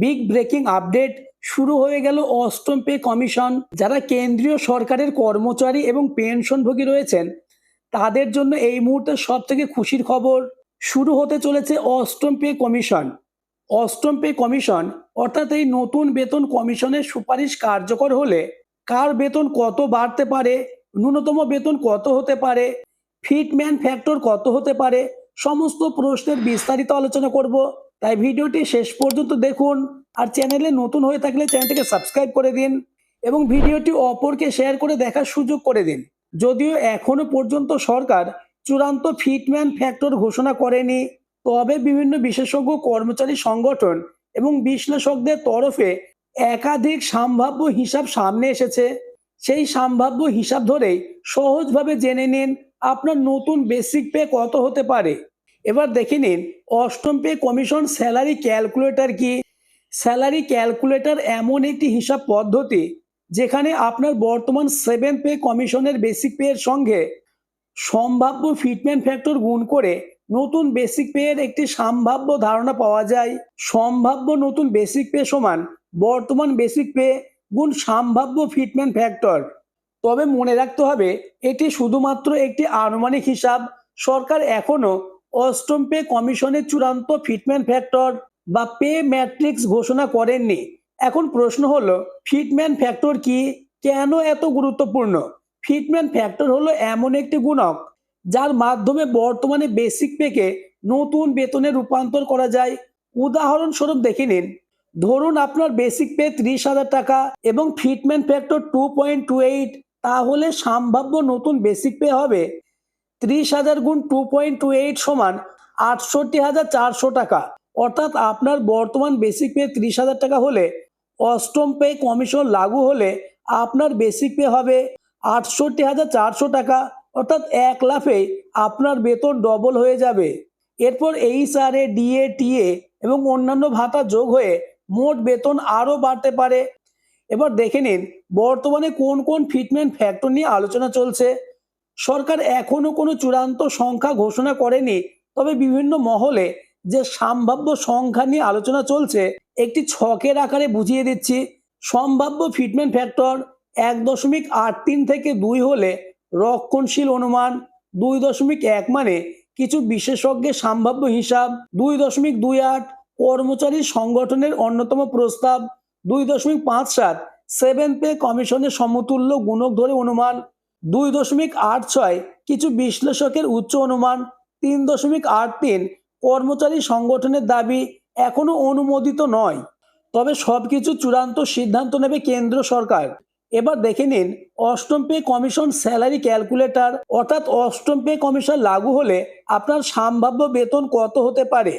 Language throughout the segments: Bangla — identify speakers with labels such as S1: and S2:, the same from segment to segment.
S1: বিগ ব্রেকিং আপডেট, শুরু হয়ে গেল অষ্টম পে কমিশন। যারা কেন্দ্রীয় সরকারের কর্মচারী এবং পেনশনভোগী রয়েছেন তাদের জন্য এই মুহূর্তে সব থেকে খুশির খবর, শুরু হতে চলেছে অষ্টম পে কমিশন। অষ্টম পে কমিশন অর্থাৎ এই নতুন বেতন কমিশনের সুপারিশ কার্যকর হলে কার বেতন কত বাড়তে পারে, ন্যূনতম বেতন কত হতে পারে, ফিটম্যান ফ্যাক্টর কত হতে পারে, সমস্ত প্রশ্নের বিস্তারিত আলোচনা করব। তাই ভিডিওটি শেষ পর্যন্ত দেখুন। আর চ্যানেলে নতুন হয়ে থাকলে চ্যানেলটিকে সাবস্ক্রাইব করে দিন এবং ভিডিওটি অপরকে শেয়ার করে দেখার সুযোগ করে দিন। যদিও এখনো পর্যন্ত সরকার চূড়ান্ত ফিটম্যান ফ্যাক্টর ঘোষণা করেনি, তবে বিভিন্ন বিশেষজ্ঞ, কর্মচারী সংগঠন এবং বিশ্লেষকদের তরফে একাধিক সম্ভাব্য হিসাব সামনে এসেছে। সেই সম্ভাব্য হিসাব ধরেই সহজভাবে জেনে নিন আপনার নতুন বেসিক পে কত হতে পারে। এবার দেখে নিন অষ্টম পে কমিশন স্যালারি ক্যালকুলেটর কি। স্যালারি ক্যালকুলেটর এমন একটি হিসাব পদ্ধতি যেখানে আপনার বর্তমান 7 পে কমিশনের বেসিক পে এর সঙ্গে সম্ভাব্য ফিটম্যান ফ্যাক্টর গুণ করে নতুন বেসিক পে এর একটি সম্ভাব্য ধারণা পাওয়া যায়। সম্ভাব্য নতুন বেসিক পে সমান বর্তমান বেসিক পে গুণ সম্ভাব্য ফিটম্যান ফ্যাক্টর। তবে মনে রাখতে হবে এটি শুধুমাত্র একটি আনুমানিক হিসাব। সরকার এখনো অষ্টম পে কমিশনের চূড়ান্ত ফিটম্যান ফ্যাক্টর বা পে ম্যাট্রিক্স ঘোষণা করেননি। এখন প্রশ্ন হলো, ফিটম্যান ফ্যাক্টর কি, কেন এত গুরুত্বপূর্ণ? ফিটম্যান ফ্যাক্টর হলো এমন একটি গুণক যার মাধ্যমে বর্তমানে বেসিক পেকে নতুন বেতনে রূপান্তর করা যায়। উদাহরণস্বরূপ দেখে নিন, ধরুন আপনার বেসিক পে 30,000 টাকা এবং ফিটম্যান ফ্যাক্টর 2.28, তাহলে সম্ভাব্য নতুন বেসিক পে হবে 30,000 গুণ 2.28 সমান 68,400 টাকা। অর্থাৎ আপনার বর্তমান বেসিক পে 30,000 টাকা হলে অষ্টম পে কমিশন লাগু হলে আপনার বেসিক পে হবে 68,400 টাকা। অর্থাৎ 1 লাফে আপনার বেতন ডবল হয়ে যাবে। এরপর এইচআরএ, ডিএ, টিএ এবং অন্যান্য ভাতা যোগ হয়ে মোট বেতন আরও বাড়তে পারে। এবার দেখে নিন বর্তমানে কোন কোন ফিটমেন্ট ফ্যাক্টর নিয়ে আলোচনা চলছে। সরকার এখনো কোনো চূড়ান্ত সংখ্যা ঘোষণা করেনি, তবে বিভিন্ন মহলে যে সম্ভাব্য সংখ্যা নিয়ে আলোচনা চলছে একটি ছকের আকারে বুঝিয়ে দিচ্ছি। সম্ভাব্য ফিটমেন্ট ফ্যাক্টর 1.83 থেকে 2 হলে রক্ষণশীল অনুমান, 2.1 মানে কিছু বিশেষজ্ঞের সম্ভাব্য হিসাব, 2.28 কর্মচারী সংগঠনের অন্যতম প্রস্তাব, 2.57 সেভেন পে কমিশনের সমতুল্য গুণক ধরে অনুমান, 2.86 কিছু বিশ্লেষকের উচ্চ অনুমান, 3.83 কর্মচারী সংগঠনের দাবি এখনো অনুমোদিত নয়। তবে সবকিছু চূড়ান্ত সিদ্ধান্ত নেবে কেন্দ্র সরকার। এবার দেখে নিন অষ্টম পে কমিশন স্যালারি ক্যালকুলেটর, অর্থাৎ অষ্টম পে কমিশন লাগু হলে আপনার সম্ভাব্য বেতন কত হতে পারে।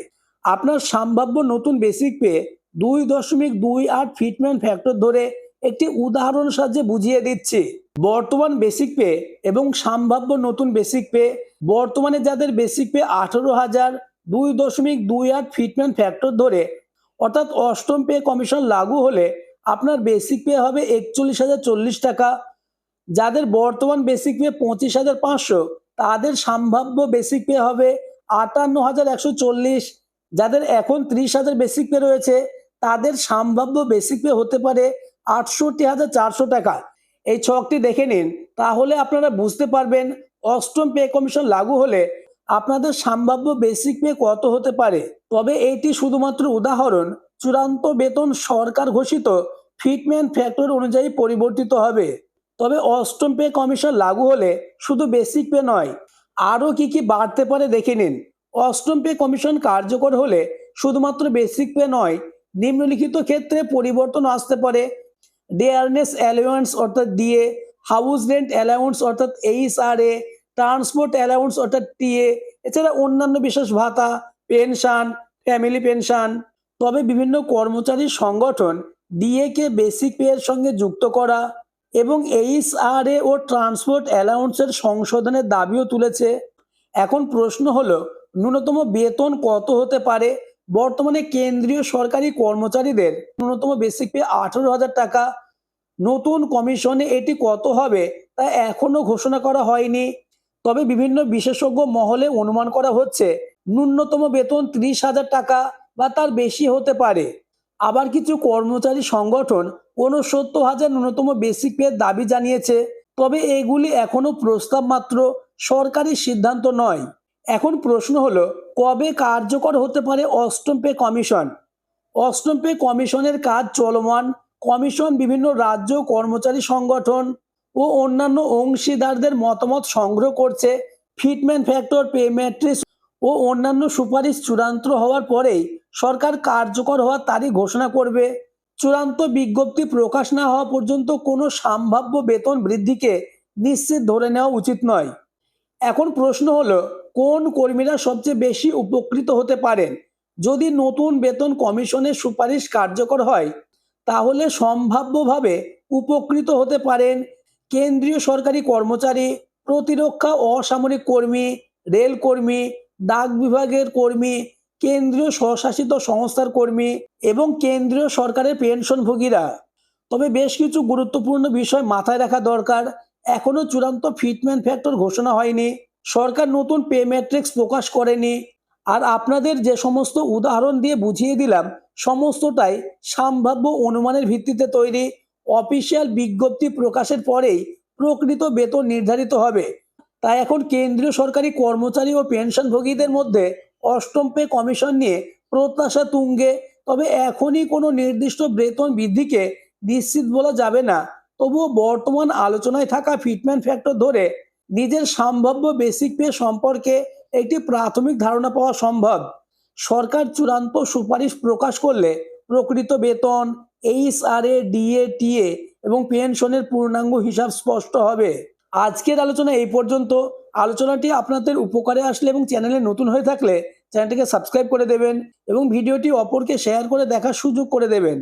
S1: আপনার সম্ভাব্য নতুন বেসিক পে 2.28 ফিটম্যান ফ্যাক্টর ধরে একটি উদাহরণ সাহায্যে বুঝিয়ে দিচ্ছি। বর্তমান বেসিক পে এবং সম্ভাব্য নতুন বেসিক পে। বর্তমানে যাদের বেসিক পে 18,000, 2.28 ফিটম্যান ফ্যাক্টর ধরে অর্থাৎ অষ্টম পে কমিশন লাগু হলে আপনার বেসিক পে হবে 41,040 টাকা। যাদের বর্তমান বেসিক পে 25,500, তাদের সম্ভাব্য বেসিক পে হবে 58,140। যাদের এখন 30,000 বেসিক পে রয়েছে তাদের সম্ভাব্য বেসিক পে হতে পারে 68,400 টাকা। এই ছকটি দেখে নিন, তাহলে আপনারা বুঝতে পারবেন অষ্টম পে কমিশন লাগু হলে আপনাদের সম্ভাব্য বেসিক পে কত হতে পারে। তবে এটি শুধুমাত্র উদাহরণ, চূড়ান্ত বেতন সরকার ঘোষিত ফিটম্যান ফ্যাক্টর অনুযায়ী পরিবর্তিত হবে। তবে অষ্টম পে কমিশন লাগু হলে শুধু বেসিক পে নয়, আরও কি বাড়তে পারে দেখে নিন। অষ্টম পে কমিশন কার্যকর হলে শুধুমাত্র বেসিক পে নয়, নিম্নলিখিত ক্ষেত্রে পরিবর্তন আসতে পারে। ডেয়ারনেস অ্যালাউন্স অর্থাৎ ডিএ, হাউস রেন্ট অ্যালাউন্স অর্থাৎ এইচআরএ, ট্রান্সপোর্ট অ্যালাউন্স অর্থাৎ টিএ, এছাড়া অন্যান্য বিশেষ ভাতা, পেনশন, ফ্যামিলি পেনশন। তবে বিভিন্ন কর্মচারী সংগঠন ডিএ কে বেসিক পে এর সঙ্গে যুক্ত করা এবং এইচআরএ ও ট্রান্সপোর্ট অ্যালাউন্সের সংশোধনের দাবিও তুলেছে। এখন প্রশ্ন হলো ন্যূনতম বেতন কত হতে পারে। বর্তমানে কেন্দ্রীয় সরকারি কর্মচারীদের ন্যূনতম বেসিক পে 18,000 টাকা। নতুন কমিশনে এটি কত হবে তা এখনো ঘোষণা করা হয়নি, তবে বিভিন্ন বিশেষজ্ঞ মহলে অনুমান করা হচ্ছে ন্যূনতম বেতন 30,000 টাকা বা তার বেশি হতে পারে। আবার কিছু কর্মচারী সংগঠন ৬৯,০০০ ন্যূনতম বেসিক পের দাবি জানিয়েছে। তবে এগুলি এখনো প্রস্তাব মাত্র, সরকারি সিদ্ধান্ত নয়। এখন প্রশ্ন হলো, কবে কার্যকর হতে পারে অষ্টম পে কমিশন? অষ্টম পে কমিশনের কাজ চলমান। কমিশন বিভিন্ন রাজ্য কর্মচারী সংগঠন ও অন্যান্য অংশীদারদের মতামত সংগ্রহ করছে। ফিটমেন্ট ফ্যাক্টর, পে ম্যাট্রিক্স ও অন্যান্য সুপারিশ চূড়ান্ত হওয়ার পরেই সরকার কার্যকর হওয়ার তারিখ ঘোষণা করবে। চূড়ান্ত বিজ্ঞপ্তি প্রকাশ না হওয়া পর্যন্ত কোনো সম্ভাব্য বেতন বৃদ্ধিকে নিশ্চিত ধরে নেওয়া উচিত নয়। এখন প্রশ্ন হলো, কোন কর্মীরা সবচেয়ে বেশি উপকৃত হতে পারেন? যদি নতুন বেতন কমিশনের সুপারিশ কার্যকর হয়, তাহলে সম্ভাব্যভাবে উপকৃত হতে পারেন কেন্দ্রীয় সরকারি কর্মচারী, প্রতিরক্ষা অসামরিক কর্মী, রেল কর্মী, ডাক বিভাগের কর্মী, কেন্দ্রীয় স্বশাসিত সংস্থার কর্মী এবং কেন্দ্রীয় সরকারের পেনশনভোগীরা। তবে বেশ কিছু গুরুত্বপূর্ণ বিষয় মাথায় রাখা দরকার। এখনো চূড়ান্ত ফিটমেন্ট ফ্যাক্টর ঘোষণা হয়নি, সরকার নতুন পে ম্যাট্রিক্স প্রকাশ করেনি, আর আপনাদের যে সমস্ত উদাহরণ দিয়ে বুঝিয়ে দিলাম সমস্তটাই সম্ভাব্য অনুমানের ভিত্তিতে তৈরি। অফিসিয়াল বিজ্ঞপ্তি প্রকাশের পরেই প্রকৃত বেতন নির্ধারিত হবে। তাই এখন কেন্দ্রীয় সরকারি কর্মচারী ও পেনশনভোগীদের মধ্যে অষ্টম পে কমিশন নিয়ে প্রত্যাশা তুঙ্গে। তবে এখনই কোনো নির্দিষ্ট বেতন বৃদ্ধিকে নিশ্চিত বলা যাবে না। তবুও বর্তমান আলোচনায় থাকা ফিটমেন্ট ফ্যাক্টর ধরে নিজের সম্ভাব্য বেসিক পে সম্পর্কে একটি প্রাথমিক ধারণা পাওয়া সম্ভব। সরকার চূড়ান্ত সুপারিশ প্রকাশ করলে প্রকৃত বেতন, এইচআরএ, ডিএ, টিএ এবং পেনশনের পূর্ণাঙ্গ হিসাব স্পষ্ট হবে। আজকের আলোচনা এই পর্যন্ত। আলোচনাটি আপনাদের উপকারে আসলে এবং চ্যানেলে নতুন হয়ে থাকলে চ্যানেলটিকে সাবস্ক্রাইব করে দেবেন এবং ভিডিওটি অপরকে শেয়ার করে দেখার সুযোগ করে দেবেন।